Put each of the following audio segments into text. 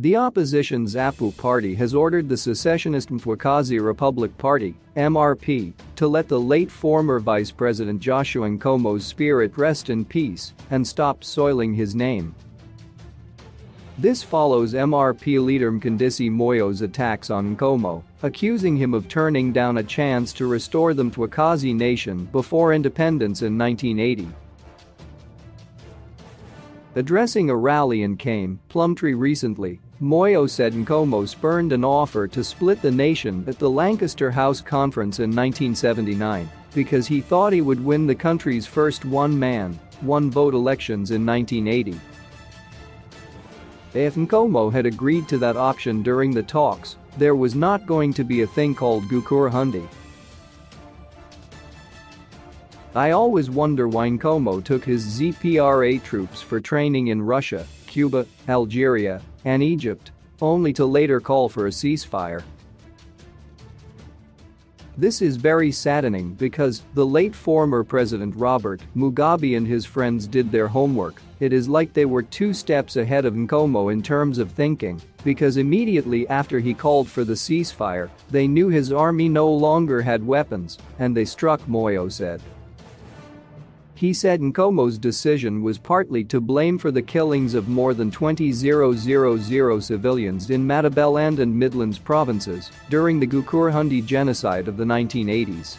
The opposition Zapu party has ordered the secessionist Mthwakazi Republic Party (MRP) to let the late former Vice President Joshua Nkomo's spirit rest in peace and stop soiling his name. This follows MRP leader Mthwakazi Moyo's attacks on Nkomo, accusing him of turning down a chance to restore the Mthwakazi nation before independence in 1980. Addressing a rally in Plumtree recently, Moyo said Nkomo spurned an offer to split the nation at the Lancaster House Conference in 1979 because he thought he would win the country's first one-man, one-vote elections in 1980. If Nkomo had agreed to that option during the talks, there was not going to be a thing called Gukurahundi. I always wonder why Nkomo took his ZPRA troops for training in Russia, Cuba, Algeria, and Egypt, only to later call for a ceasefire. This is very saddening because the late former President Robert Mugabe and his friends did their homework. It is like they were 2 steps ahead of Nkomo in terms of thinking, because immediately after he called for the ceasefire, they knew his army no longer had weapons, and they struck, Moyo said. He said Nkomo's decision was partly to blame for the killings of more than 20,000 civilians in Matabeleland and Midlands provinces during the Gukurahundi genocide of the 1980s.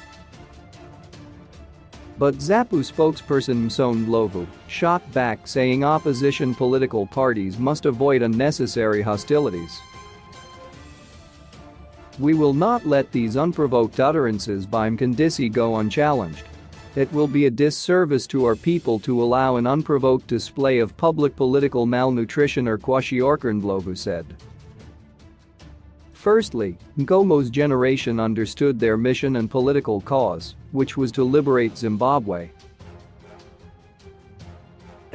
But Zapu spokesperson Mthwakazi shot back, saying opposition political parties must avoid unnecessary hostilities. "We will not let these unprovoked utterances by Mthwakazi go unchallenged. It will be a disservice to our people to allow an unprovoked display of public political malnutrition or kwashiorkern," Mthwakazi said. Firstly, Nkomo's generation understood their mission and political cause, which was to liberate Zimbabwe.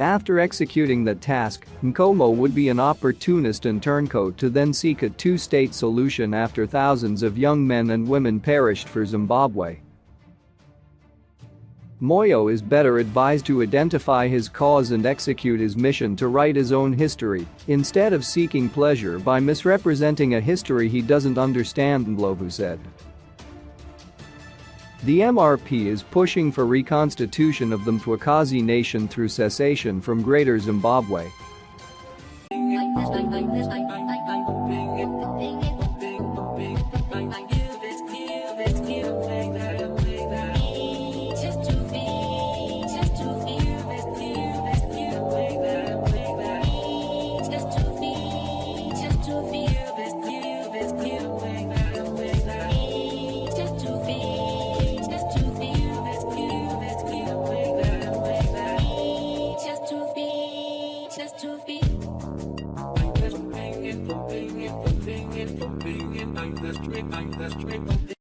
After executing that task, Nkomo would be an opportunist and turncoat to then seek a 2-state solution after thousands of young men and women perished for Zimbabwe. Moyo is better advised to identify his cause and execute his mission to write his own history, instead of seeking pleasure by misrepresenting a history he doesn't understand, Mthwakazi said. The MRP is pushing for reconstitution of the Mthwakazi nation through cessation from Greater Zimbabwe. I'm the street.